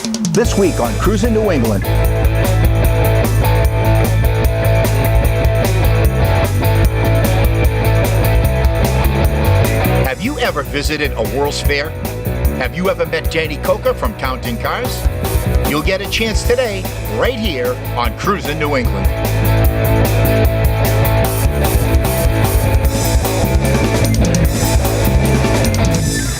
This week on Cruisin' New England. Have you ever visited a World's Fair? Have you ever met Danny Coker from Counting Cars? You'll get a chance today, right here on Cruisin' New England.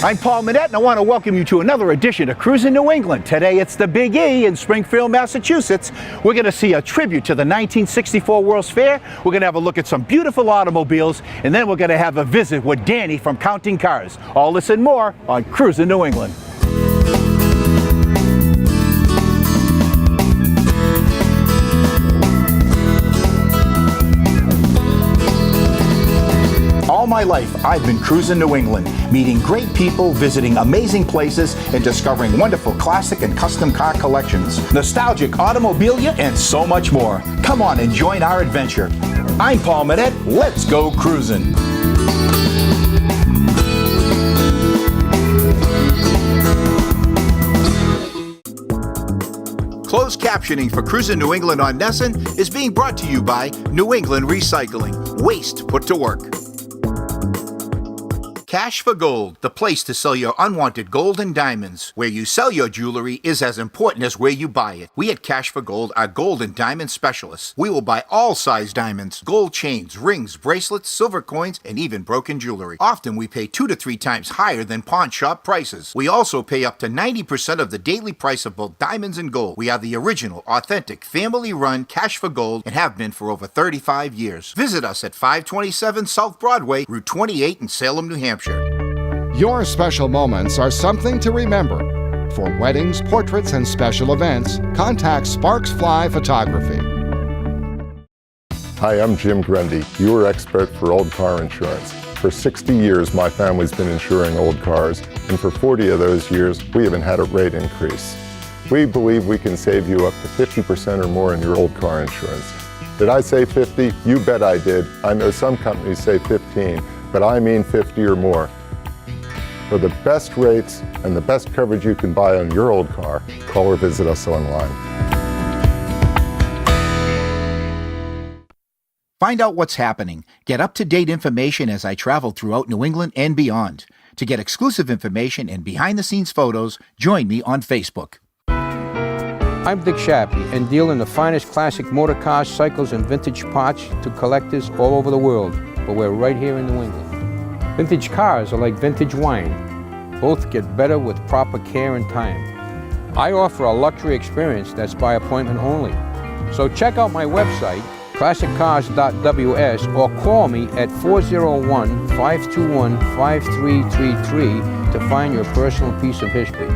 I'm Paul Manette, and I want to welcome you to another edition of Cruisin' New England. Today it's the Big E in Springfield, Massachusetts. We're going to see a tribute to the 1964 World's Fair. We're going to have a look at some beautiful automobiles, and then we're going to have a visit with Danny from Counting Cars. All this and more on Cruisin' New England. All my life, I've been cruising New England, meeting great people, visiting amazing places, and discovering wonderful classic and custom car collections, nostalgic automobilia, and so much more. Come on and join our adventure. I'm Paul Manette. Let's go cruising. Closed captioning for Cruisin' New England on Nesson is being brought to you by New England Recycling. Waste put to work. Cash for Gold, the place to sell your unwanted gold and diamonds. Where you sell your jewelry is as important as where you buy it. We at Cash for Gold are gold and diamond specialists. We will buy all size diamonds, gold chains, rings, bracelets, silver coins, and even broken jewelry. Often we pay 2 to 3 times higher than pawn shop prices. We also pay up to 90% of the daily price of both diamonds and gold. We are the original, authentic, family-run Cash for Gold and have been for over 35 years. Visit us at 527 South Broadway, Route 28 in Salem, New Hampshire. Your special moments are something to remember. For weddings, portraits, and special events, contact Sparks Fly Photography. Hi, I'm Jim Grundy, your expert for old car insurance. For 60 years, my family's been insuring old cars, and for 40 of those years, we haven't had a rate increase. We believe we can save you up to 50% or more in your old car insurance. Did I say 50? You bet I did. I know some companies say 15, but I mean 50 or more. For the best rates and the best coverage you can buy on your old car, call or visit us online. Find out what's happening. Get up-to-date information as I travel throughout New England and beyond. To get exclusive information and behind-the-scenes photos, join me on Facebook. I'm Dick Shappy and deal in the finest classic motor cars, cycles, and vintage parts to collectors all over the world, but we're right here in New England. Vintage cars are like vintage wine. Both get better with proper care and time. I offer a luxury experience that's by appointment only. So check out my website, classiccars.ws, or call me at 401-521-5333 to find your personal piece of history.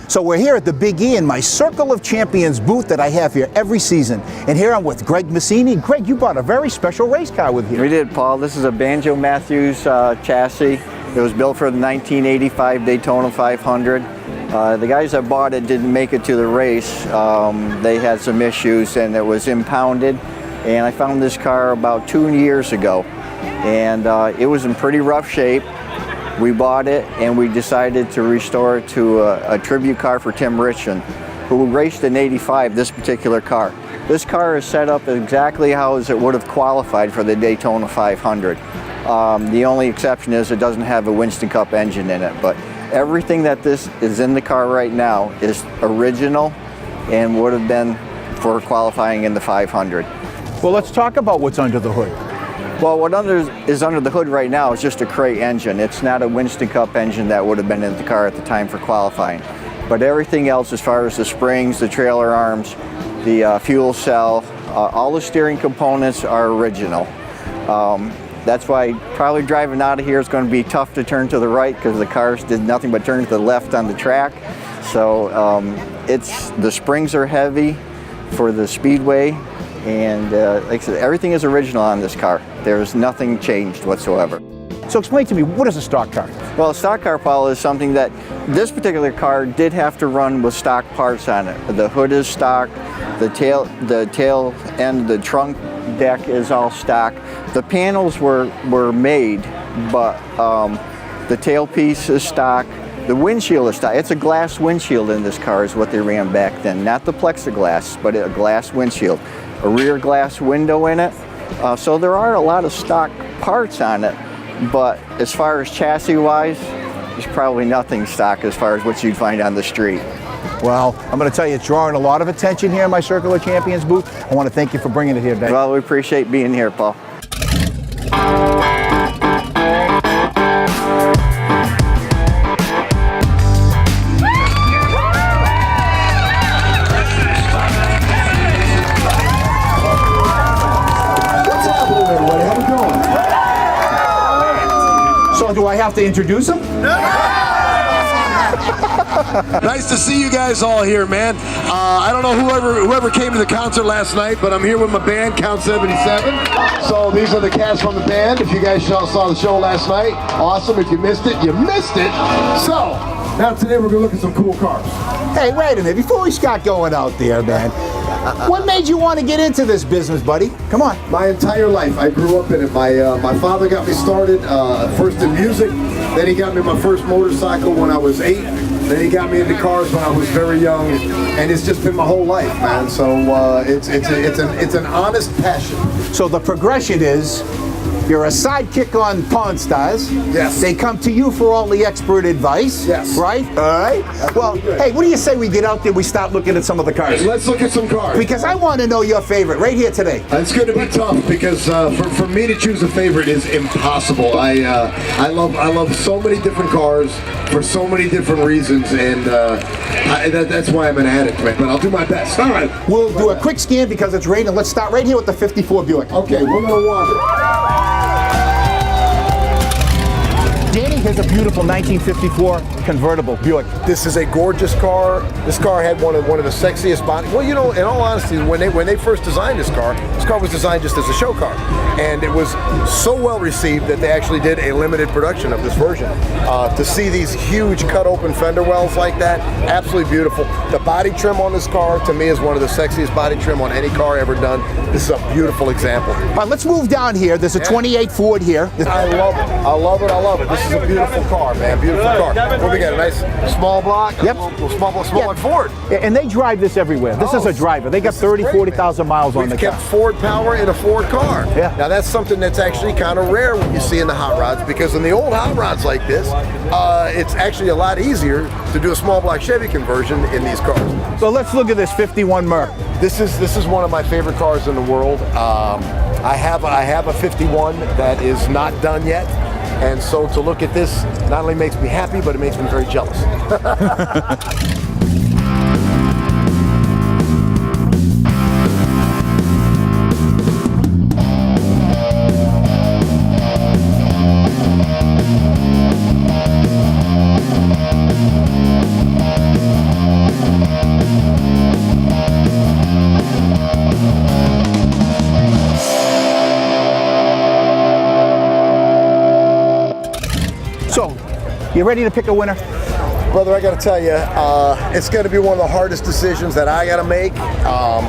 So we're here at the Big E in my Circle of Champions booth that I have here every season. And here I'm with Greg Massini. Greg, you brought a very special race car with you. We did, Paul. This is a Banjo Matthews chassis. It was built for the 1985 Daytona 500. The guys that bought it didn't make it to the race. They had some issues and it was impounded. And I found this car about 2 years ago. And it was in pretty rough shape. We bought it and we decided to restore it to a tribute car for Tim Richmond, who raced in '85 this particular car. This car is set up exactly how it would have qualified for the Daytona 500. The only exception is it doesn't have a Winston Cup engine in it, but everything that this is in the car right now is original and would have been for qualifying in the 500. Well, let's talk about what's under the hood. Well, what is under the hood right now is just a crate engine. It's not a Winston Cup engine that would have been in the car at the time for qualifying. But everything else, as far as the springs, the trailer arms, the fuel cell, all the steering components are original. That's why probably driving out of here is going to be tough to turn to the right because the cars did nothing but turn to the left on the track. So the springs are heavy for the speedway. And like I said, everything is original on this car. There's nothing changed whatsoever. So explain to me, what is a stock car? Well, a stock car, Paul, is something that this particular car did have to run with stock parts on it. The hood is stock, the tail end, the trunk deck is all stock. The panels were made, but The tailpiece is stock. The windshield is stock. It's a glass windshield in this car is what they ran back then. Not the plexiglass, but a glass windshield. A rear glass window in it. So there are a lot of stock parts on it. But as far as chassis-wise, there's probably nothing stock as far as what you'd find on the street. Well, I'm going to tell you, it's drawing a lot of attention here in my Circle of Champions booth. I want to thank you for bringing it here today. Well, we appreciate being here, Paul. Do I have to introduce him? Nice to see you guys all here, man. I don't know whoever came to the concert last night, but I'm here with my band, Count 77. So these are the cast from the band. If you guys saw the show last night, awesome. If you missed it, you missed it. So now today we're gonna look at some cool cars. Hey, wait a minute. Before we start going out there, man, what made you want to get into this business, buddy? Come on. My entire life, I grew up in it. My father got me started first in music. Then he got me my first motorcycle when I was 8. Then he got me into cars when I was very young, and it's just been my whole life, man. So it's an honest passion. So the progression is, you're a sidekick on Pawn Stars. Yes. They come to you for all the expert advice. Yes. Right? All right. Well, hey, what do you say we get out there, we start looking at some of the cars? Let's look at some cars. Because I want to know your favorite right here today. It's going to be tough because for me to choose a favorite is impossible. I love so many different cars for so many different reasons, and that's why I'm an addict, man. But I'll do my best. All right. We'll do a quick scan because it's raining. Let's start right here with the 54 Buick. Okay, we're going to wander. Danny has a beautiful 1954 convertible Buick. This is a gorgeous car. This car had one of the sexiest body. Well, you know, in all honesty, when they first designed this car was designed just as a show car, and it was so well received that they actually did a limited production of this version. To see these huge cut open fender wells like that, absolutely beautiful. The body trim on this car, to me, is one of the sexiest body trim on any car ever done. This is a beautiful example. All right, let's move down here. There's a 28 Ford here. I love it. I love it. I love it. This is a beautiful car, man. Beautiful car. What we got? A nice small block? Yep. Small like Ford. And they drive this everywhere. This is a driver. They got 30, 40,000 miles on the car. We've kept Ford power in a Ford car. Yeah. Now that's something that's actually kind of rare when you see in the hot rods, because in the old hot rods like this, it's actually a lot easier to do a small block Chevy conversion in these cars. So let's look at this 51 Merc. This is one of my favorite cars in the world. I have a 51 that is not done yet. And so to look at this not only makes me happy, but it makes me very jealous. So, you ready to pick a winner? Brother, I got to tell you, it's going to be one of the hardest decisions that I got to make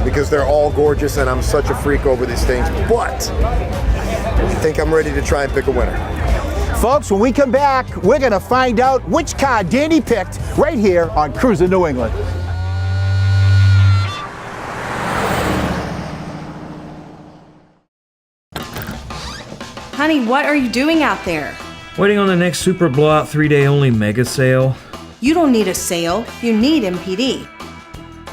because they're all gorgeous and I'm such a freak over these things. But I think I'm ready to try and pick a winner. Folks, when we come back, we're going to find out which car Danny picked right here on Cruisin' New England. Honey, what are you doing out there? Waiting on the next super blowout 3-day only mega sale. You don't need a sale, you need MPD.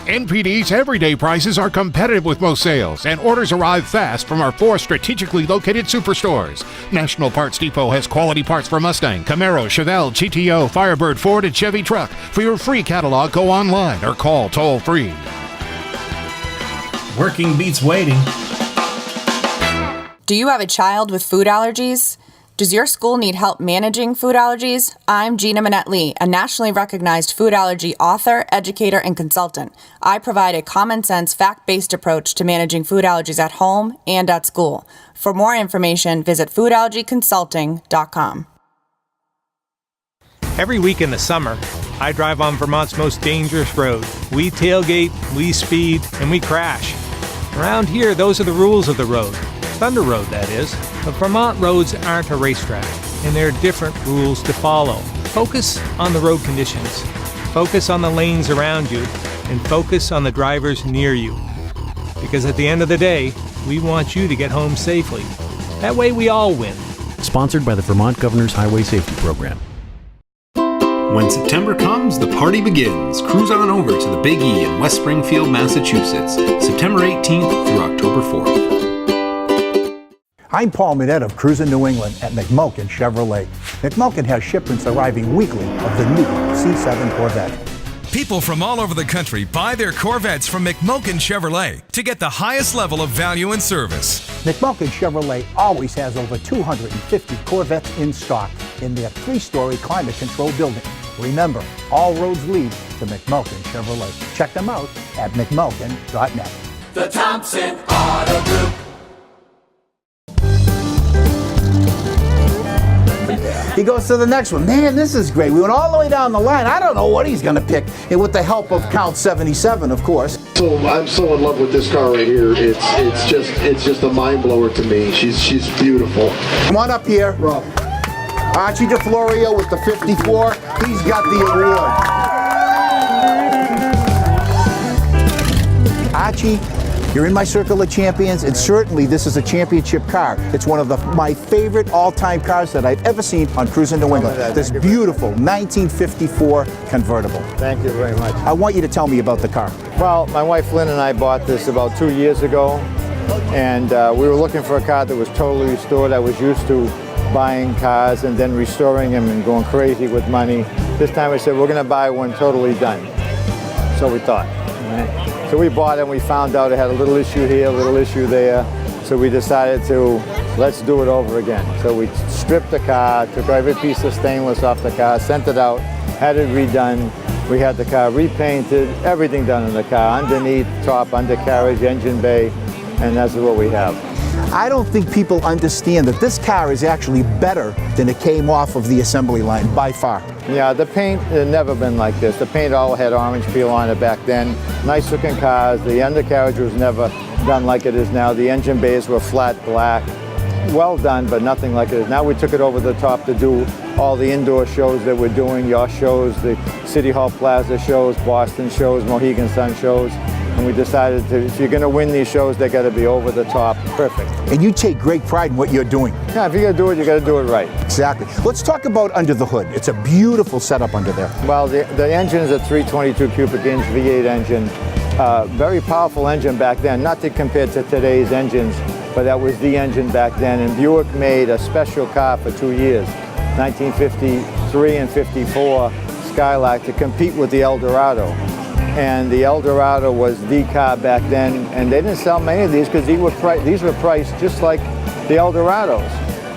NPD's everyday prices are competitive with most sales, and orders arrive fast from our 4 strategically located superstores. National Parts Depot has quality parts for Mustang, Camaro, Chevelle, GTO, Firebird, Ford, and Chevy truck. For your free catalog, go online or call toll-free. Working beats waiting. Do you have a child with food allergies? Does your school need help managing food allergies? I'm Gina Minette-Lee, a nationally recognized food allergy author, educator, and consultant. I provide a common-sense, fact-based approach to managing food allergies at home and at school. For more information, visit foodallergyconsulting.com. Every week in the summer, I drive on Vermont's most dangerous road. We tailgate, we speed, and we crash. Around here, those are the rules of the road. Thunder Road, that is. But Vermont roads aren't a racetrack. and there are different rules to follow. Focus on the road conditions. Focus on the lanes around you, and focus on the drivers near you. Because at the end of the day, we want you to get home safely. That way we all win. Sponsored by the Vermont Governor's Highway Safety Program. When September comes, the party begins. Cruise on over to the Big E in West Springfield, Massachusetts, September 18th through October 4th. I'm Paul Minette of Cruisin New England at McMulkin Chevrolet. McMulkin has shipments arriving weekly of the new C7 Corvette. People from all over the country buy their Corvettes from McMulkin Chevrolet to get the highest level of value and service. McMulkin Chevrolet always has over 250 Corvettes in stock in their 3-story climate-controlled building. Remember, all roads lead to McMulkin Chevrolet. Check them out at mcmulkin.net. The Thompson Auto Group. He goes to the next one. Man, this is great. We went all the way down the line. I don't know what he's going to pick, and with the help of Count 77, of course. So I'm so in love with this car right here. It's just a mind blower to me. She's beautiful. Come on up here. Rob. Archie DeFlorio with the 54. He's got the award. Archie, you're in my circle of champions, and certainly this is a championship car. It's one of my favorite all-time cars that I've ever seen on Cruisin New England. This beautiful 1954 convertible. Thank you very much. I want you to tell me about the car. Well, my wife Lynn and I bought this about 2 years ago, and we were looking for a car that was totally restored. I was used to buying cars and then restoring them and going crazy with money. This time I said, we're going to buy one totally done. So we thought. Right? So we bought it and we found out it had a little issue here, a little issue there. So we decided let's do it over again. So we stripped the car, took every piece of stainless off the car, sent it out, had it redone. We had the car repainted, everything done in the car, underneath, top, undercarriage, engine bay, and that's what we have. I don't think people understand that this car is actually better than it came off of the assembly line, by far. Yeah, the paint had never been like this. The paint all had orange peel on it back then. Nice looking cars. The undercarriage was never done like it is now. The engine bays were flat black. Well done, but nothing like it is. Now we took it over the top to do all the indoor shows that we're doing, your shows, the City Hall Plaza shows, Boston shows, Mohegan Sun shows. And we decided if you're going to win these shows, they got to be over the top, perfect. And you take great pride in what you're doing. Yeah, if you're going to do it, you got to do it right. Exactly. Let's talk about under the hood. It's a beautiful setup under there. Well, the engine is a 322 cubic inch V8 engine. Very powerful engine back then, not to compare to today's engines, but that was the engine back then. And Buick made a special car for 2 years, 1953 and 54 Skylark, to compete with the Eldorado. And the Eldorado was the car back then, and they didn't sell many of these because these were priced just like the Eldorados.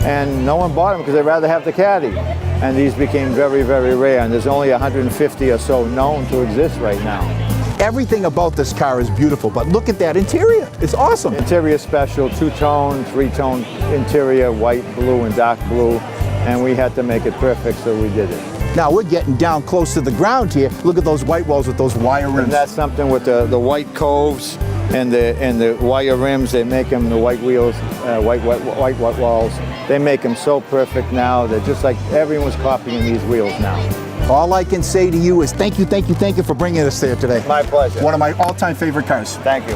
And no one bought them because they'd rather have the Caddy. And these became very, very rare, and there's only 150 or so known to exist right now. Everything about this car is beautiful, but look at that interior. It's awesome. Interior special, 2-tone, 3-tone interior, white, blue, and dark blue. And we had to make it perfect, so we did it. Now we're getting down close to the ground here. Look at those white walls with those wire rims. And that's something with the white coves and the wire rims. They make them, the white wheels, white walls. They make them so perfect now that just like everyone's copying these wheels now. All I can say to you is thank you for bringing us there today. My pleasure. One of my all-time favorite cars. Thank you.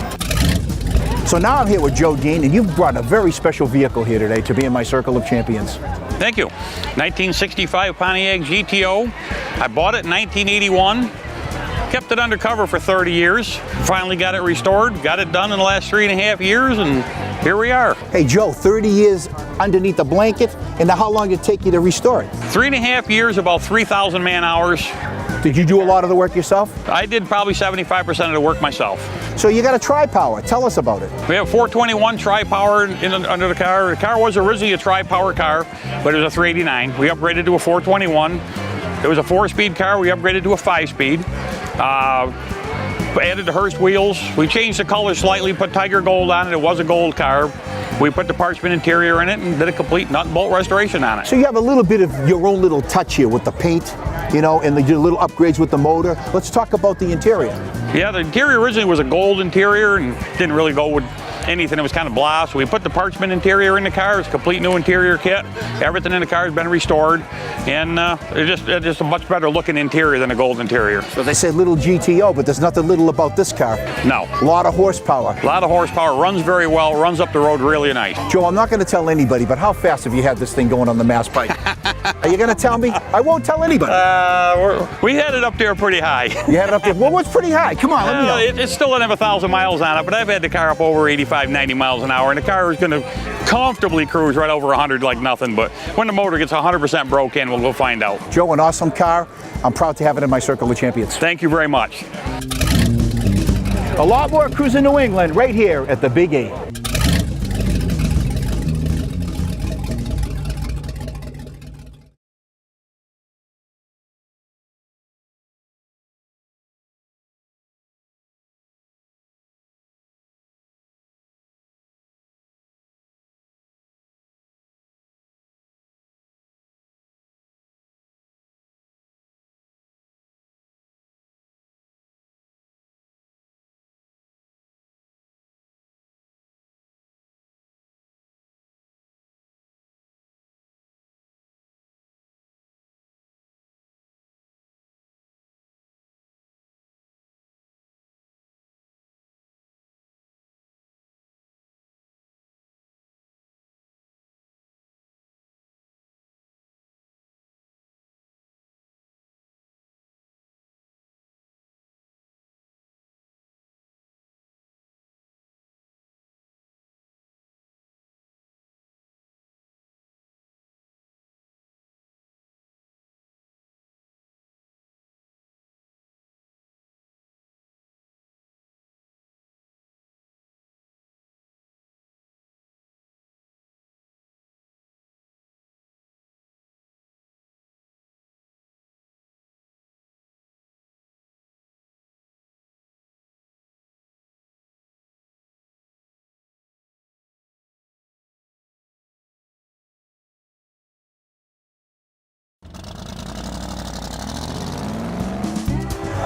So now I'm here with Joe Dean, and you've brought a very special vehicle here today to be in my circle of champions. Thank you. 1965 Pontiac GTO. I bought it in 1981. Kept it undercover for 30 years. Finally got it restored. Got it done in the last 3.5 years, and here we are. Hey Joe, 30 years underneath the blanket, and now how long did it take you to restore it? 3.5 years, about 3,000 man hours. Did you do a lot of the work yourself? I did probably 75% of the work myself. So you got a tri-power. Tell us about it. We have 421 tri-power under the car. The car was originally a tri-power car, but it was a 389. We upgraded to a 421. It was a 4-speed car. We upgraded to a 5-speed. Added the Hurst wheels. We changed the color slightly, put Tiger Gold on it. It was a gold car. We put the parchment interior in it and did a complete nut and bolt restoration on it. So you have a little bit of your own little touch here with the paint, you know, and the little upgrades with the motor. Let's talk about the interior. Yeah, the interior originally was a gold interior and didn't really go with anything that was kind of blah. So we put the parchment interior in the car. It's a complete new interior kit. Everything in the car has been restored, and it's just a much better looking interior than a gold interior. So they say little GTO, but there's nothing little about this car. No. A lot of horsepower. A lot of horsepower, runs very well, runs up the road really nice. Joe, I'm not going to tell anybody, but how fast have you had this thing going on the Mass Pike? Are you going to tell me? I won't tell anybody. We had it up there pretty high. You had it up there? Well, what's pretty high? Come on, let me know. It still doesn't have 1,000 miles on it, but I've had the car up over 85, 90 miles an hour, and the car is going to comfortably cruise right over 100 like nothing. But when the motor gets 100% broken, we'll go find out. Joe, an awesome car. I'm proud to have it in my Circle of Champions. Thank you very much. A lot more Cruisin' New England right here at the Big E.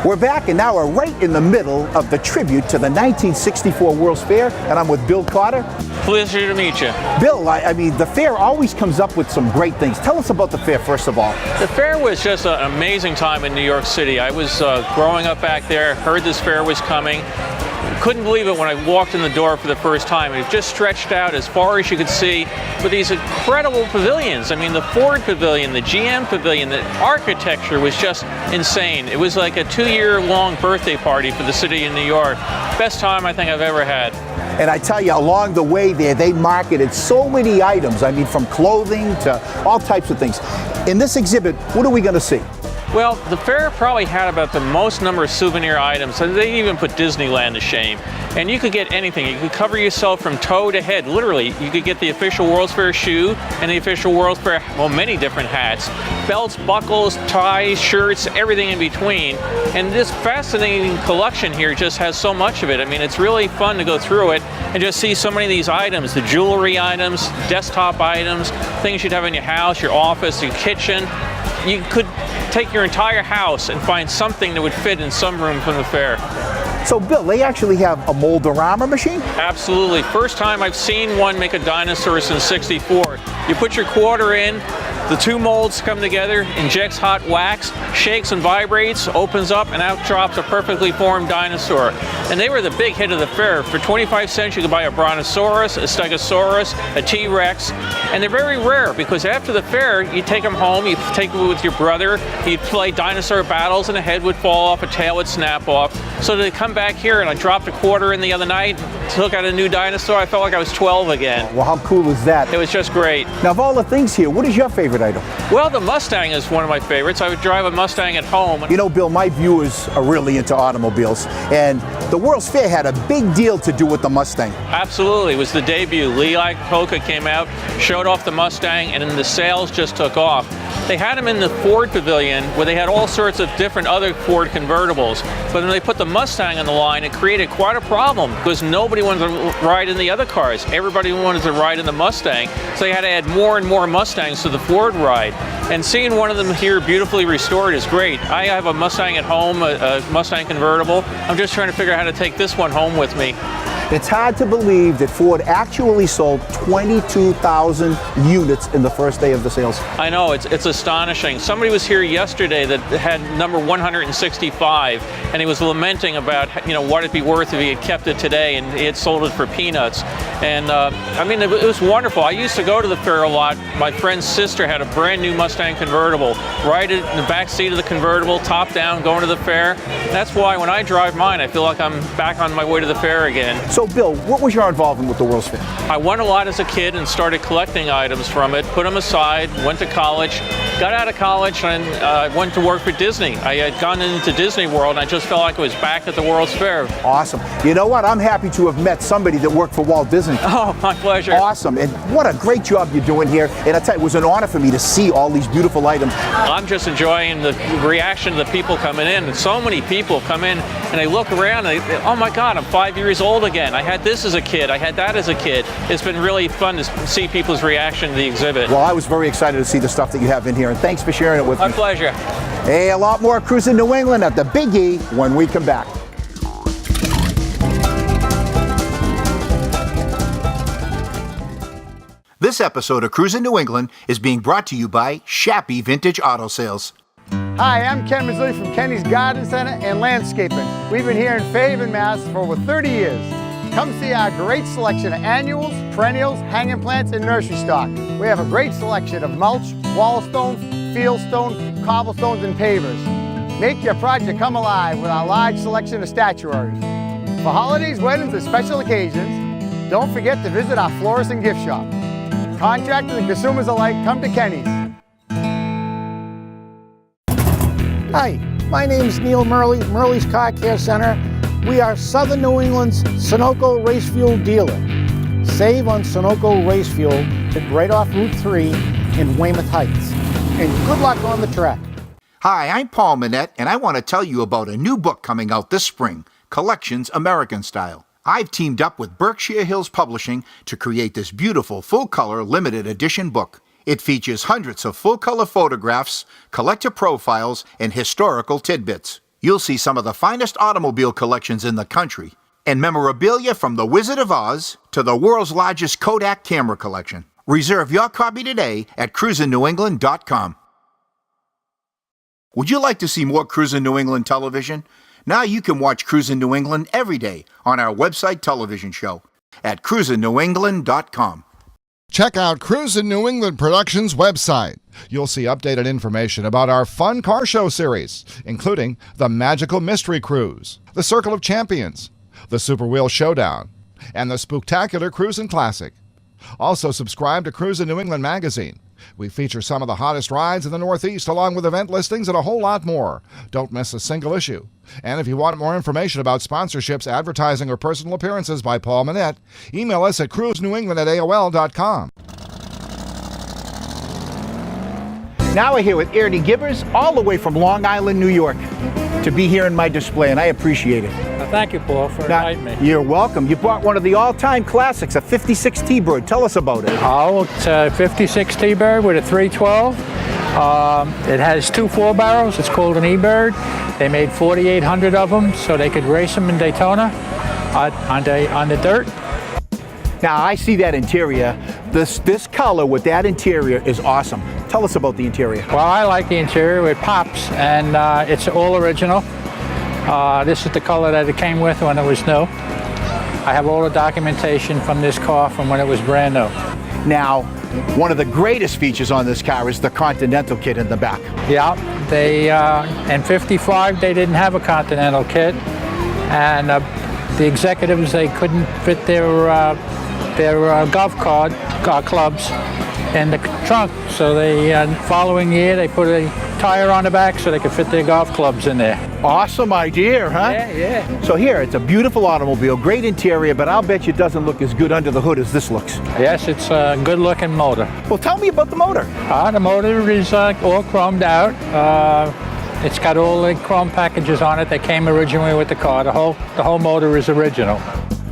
We're back, and now we're right in the middle of the tribute to the 1964 World's Fair, and I'm with Bill Trotter. Pleasure to meet you. Bill, I mean, the fair always comes up with some great things. Tell us about the fair, first of all. The fair was just an amazing time in New York City. I was growing up back there, heard this fair was coming. Couldn't believe it when I walked in the door for the first time. It just stretched out as far as you could see with these incredible pavilions. I mean, the Ford Pavilion, the GM Pavilion, the architecture was just insane. It was like a 2-year-long birthday party for the city of New York. Best time I think I've ever had. And I tell you, along the way there, they marketed so many items. I mean, from clothing to all types of things. In this exhibit, what are we going to see? Well, the fair probably had about the most number of souvenir items. So they even put Disneyland to shame. And you could get anything. You could cover yourself from toe to head. Literally, you could get the official World's Fair shoe and the official World's Fair, well, many different hats. Belts, buckles, ties, shirts, everything in between. And this fascinating collection here just has so much of it. I mean, it's really fun to go through it and just see so many of these items, the jewelry items, desktop items, things you'd have in your house, your office, your kitchen. You could take your entire house and find something that would fit in some room from the fair. So, Bill, they actually have a mold-a-rama machine? Absolutely. First time I've seen one make a dinosaur since '64. You put your quarter in, the two molds come together, injects hot wax, shakes and vibrates, opens up, and out drops a perfectly formed dinosaur. And they were the big hit of the fair. For 25 cents, you could buy a Brontosaurus, a Stegosaurus, a T-Rex, and they're very rare because after the fair, you take them home, you take them with your brother, you'd play dinosaur battles, and a head would fall off, a tail would snap off. So they come back here, and I dropped a quarter in the other night, took out a new dinosaur. I felt like I was 12 again. Well, how cool is that? It was just great. Now, of all the things here, what is your favorite item? Well, the Mustang is one of my favorites. I would drive a Mustang at home. You know, Bill, my viewers are really into automobiles, and the World's Fair had a big deal to do with the Mustang. Absolutely. It was the debut. Lee Iacocca came out, showed off the Mustang, and then the sales just took off. They had them in the Ford Pavilion where they had all sorts of different other Ford convertibles. But when they put the Mustang on the line, it created quite a problem because nobody wanted to ride in the other cars. Everybody wanted to ride in the Mustang. So they had to add more and more Mustangs to the Ford ride. And seeing one of them here beautifully restored is great. I have a Mustang at home, a Mustang convertible. I'm just trying to figure out how to take this one home with me. It's hard to believe that Ford actually sold 22,000 units in the first day of the sales. I know, it's astonishing. Somebody was here yesterday that had number 165, and he was lamenting about, what it'd be worth if he had kept it today and he had sold it for peanuts. And it was wonderful. I used to go to the fair a lot. My friend's sister had a brand new Mustang convertible, right in the back seat of the convertible, top down, going to the fair. That's why when I drive mine, I feel like I'm back on my way to the fair again. So Bill, what was your involvement with the World's Fair? I went a lot as a kid and started collecting items from it, put them aside, went to college, got out of college, and went to work for Disney. I had gone into Disney World, and I just felt like I was back at the World's Fair. Awesome. You know what? I'm happy to have met somebody that worked for Walt Disney. Oh, my pleasure. Awesome. And what a great job you're doing here. And I tell you, it was an honor for me to see all these beautiful items. I'm just enjoying the reaction of the people coming in. And so many people come in and they look around and they, oh my God, I'm 5 years old again. I had this as a kid. I had that as a kid. It's been really fun to see people's reaction to the exhibit. Well, I was very excited to see the stuff that you have in here. And thanks for sharing it with me. My pleasure. Hey, a lot more Cruisin' New England at the Big E when we come back. This episode of Cruisin' New England is being brought to you by Shappy Vintage Auto Sales. Hi, I'm Ken Mazzilli from Kenny's Garden Center and Landscaping. We've been here in Fairhaven, Mass. for over 30 years. Come see our great selection of annuals, perennials, hanging plants, and nursery stock. We have a great selection of mulch, wall stone, field stone, cobblestones, and pavers. Make your project come alive with our large selection of statuary. For holidays, weddings, and special occasions, don't forget to visit our florist and gift shop. Contractors and consumers alike, come to Kenny's. Hi, my name is Neil Murley, Murley's Car Care Center. We are Southern New England's Sunoco race fuel dealer. Save on Sunoco race fuel right off Route 3 in Weymouth Heights. And good luck on the track. Hi, I'm Paul Manette, and I want to tell you about a new book coming out this spring, Collections American Style. I've teamed up with Berkshire Hills Publishing to create this beautiful full-color limited edition book. It features hundreds of full-color photographs, collector profiles, and historical tidbits. You'll see some of the finest automobile collections in the country, and memorabilia from The Wizard of Oz to the world's largest Kodak camera collection. Reserve your copy today at cruisingNewEngland.com. Would you like to see more Cruisin' New England television? Now you can watch Cruisin' New England every day on our website television show at cruisingNewEngland.com. Check out Cruisin' New England Productions' website. You'll see updated information about our fun car show series, including the Magical Mystery Cruise, the Circle of Champions, the Super Wheel Showdown, and the Spooktacular Cruisin' Classic. Also subscribe to Cruisin' New England magazine. We feature some of the hottest rides in the Northeast along with event listings and a whole lot more. Don't miss a single issue. And if you want more information about sponsorships, advertising, or personal appearances by Paul Manette, email us at cruisenewengland@aol.com. Now we're here with Ernie Gibbers, all the way from Long Island, New York, to be here in my display, and I appreciate it. Thank you, Paul, for inviting me. You're welcome. You bought one of the all-time classics, a 56 T-Bird. Tell us about it. Oh, it's a 56 T-Bird with a 312. It has two 4-barrels. It's called an E-Bird. They made 4,800 of them so they could race them in Daytona on the dirt. Now, I see that interior. This color with that interior is awesome. Tell us about the interior. Well, I like the interior. It pops, and it's all original. This is the color that it came with when it was new. I have all the documentation from this car from when it was brand new. Now, one of the greatest features on this car is the Continental kit in the back. Yeah, in '55 they didn't have a Continental kit, and the executives, they couldn't fit their golf clubs in the trunk, so the following year they put a tire on the back so they could fit their golf clubs in there. Awesome idea, huh? Yeah. So here, it's a beautiful automobile, great interior, but I'll bet you it doesn't look as good under the hood as this looks. Yes, it's a good-looking motor. Well, tell me about the motor. The motor is all chromed out. It's got all the chrome packages on it that came originally with the car. The whole motor is original.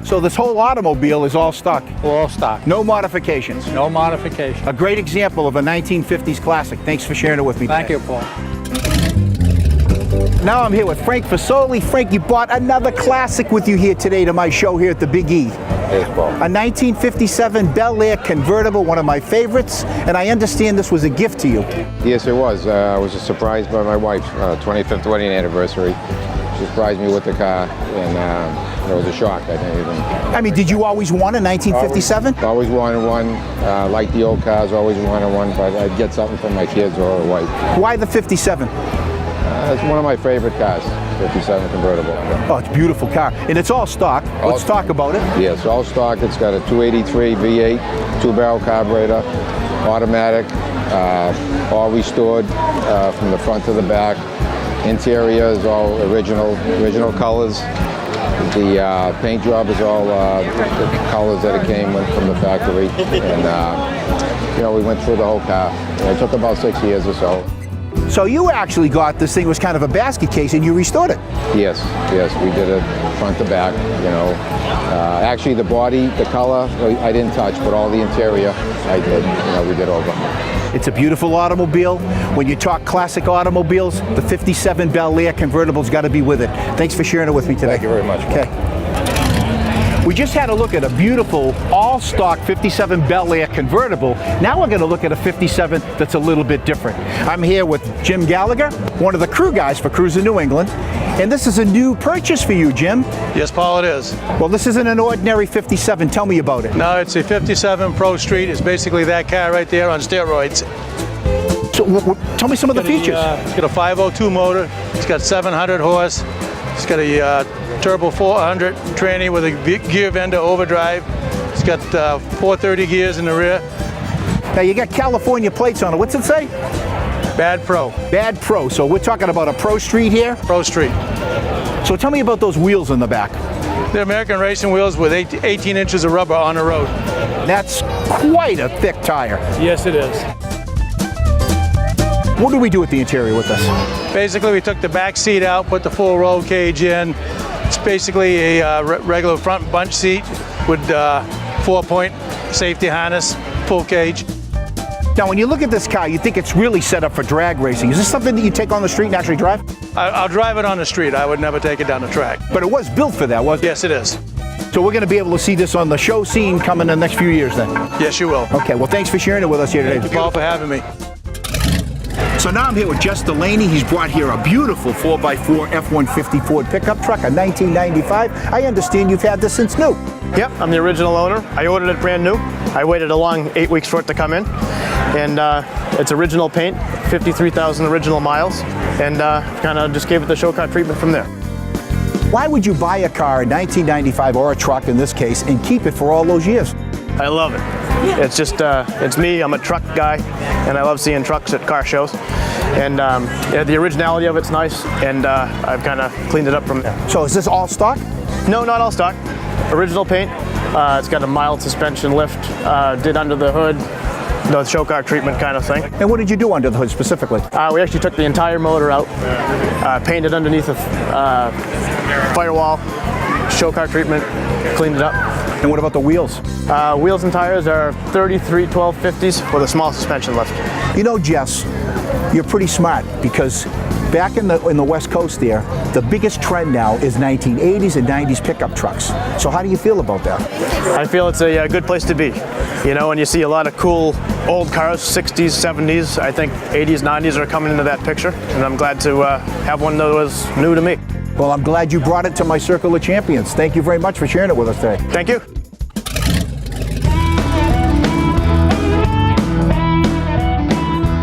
So this whole automobile is all stock? All stock. No modifications? No modifications. A great example of a 1950s classic. Thanks for sharing it with me today. Thank you, Paul. Now I'm here with Frank Fasoli. Frank, you bought another classic with you here today to my show here at the Big E. A 1957 Bel Air convertible, one of my favorites, and I understand this was a gift to you. Yes, it was. I was surprised by my wife's 25th wedding anniversary. She surprised me with the car, and it was a shock. I didn't even. I mean, did you always want a 1957? Always wanted one. Like the old cars, always wanted one, but I'd get something for my kids or a wife. Why the 57? It's one of my favorite cars, 57 convertible. Oh, it's a beautiful car, and it's all stock. Let's talk about it. Yes, all stock. It's got a 283 V8, two-barrel carburetor, automatic, all restored from the front to the back. Interior is all original colors. The paint job is all the colors that it came from the factory, and we went through the whole car. It took about 6 years or so. So you actually got this thing, was kind of a basket case, and you restored it. Yes, we did it front to back, actually the body, the color, I didn't touch, but all the interior, I did, we did over. It's a beautiful automobile. When you talk classic automobiles, the 57 Bel Air convertible's got to be with it. Thanks for sharing it with me today. Thank you very much. Okay. We just had a look at a beautiful all-stock 57 Bel Air convertible. Now we're going to look at a 57 that's a little bit different. I'm here with Jim Gallagher, one of the crew guys for Cruisin New England. And this is a new purchase for you, Jim. Yes, Paul, it is. Well, this isn't an ordinary 57. Tell me about it. No, it's a 57 Pro Street. It's basically that car right there on steroids. So, tell me some of the features. It's got a 502 motor. It's got 700 horse. It's got a turbo 400 tranny with a gear vendor overdrive. It's got 430 gears in the rear. Now you got California plates on it. What's it say? Bad Pro. Bad Pro. So we're talking about a Pro Street here? Pro Street. So tell me about those wheels in the back. They're American racing wheels with 18 inches of rubber on the road. That's quite a thick tire. Yes, it is. What do we do with the interior with this? Basically, we took the back seat out, put the full roll cage in. It's basically a regular front bunch seat with 4-point safety harness, full cage. Now, when you look at this car, you think it's really set up for drag racing. Is this something that you take on the street and actually drive? I'll drive it on the street. I would never take it down the track. But it was built for that, wasn't it? Yes, it is. So we're going to be able to see this on the show scene coming in the next few years then? Yes, you will. Okay, well, thanks for sharing it with us here today. Thank you, Paul, for having me. So now I'm here with Jess Delaney. He's brought here a beautiful 4x4 F-150 Ford pickup truck, a 1995. I understand you've had this since new. Yep, I'm the original owner. I ordered it brand new. I waited a long 8 weeks for it to come in. And it's original paint, 53,000 original miles. And kind of just gave it the show car treatment from there. Why would you buy a car in 1995, or a truck in this case, and keep it for all those years? I love it. It's just, it's me, I'm a truck guy, and I love seeing trucks at car shows. And yeah, the originality of it's nice, and I've kind of cleaned it up from there. So is this all stock? No, not all stock. Original paint. It's got a mild suspension lift, did under the hood, the show car treatment kind of thing. And what did you do under the hood specifically? We actually took the entire motor out, painted underneath the firewall, show car treatment, cleaned it up. And what about the wheels? Wheels and tires are 33 1250s with a small suspension lift. You know, Jess, you're pretty smart, because back in the West Coast there, the biggest trend now is 1980s and 90s pickup trucks. So how do you feel about that? I feel it's a good place to be. You know, and you see a lot of cool old cars, 60s, 70s. I think 80s, 90s are coming into that picture, and I'm glad to have one that was new to me. Well, I'm glad you brought it to my Circle of Champions. Thank you very much for sharing it with us today. Thank you.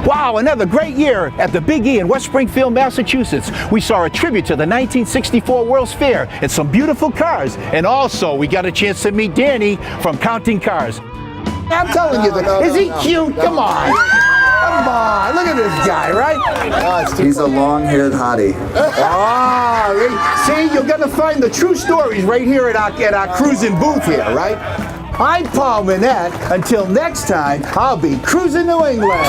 Wow, another great year at the Big E in West Springfield, Massachusetts. We saw a tribute to the 1964 World's Fair and some beautiful cars. And also, we got a chance to meet Danny from Counting Cars. I'm telling you, is he cute? Come on. Come on, look at this guy, right? He's a long-haired hottie. See, you're going to find the true stories right here at our Cruisin booth here, right? I'm Paul Manette. Until next time, I'll be Cruisin New England.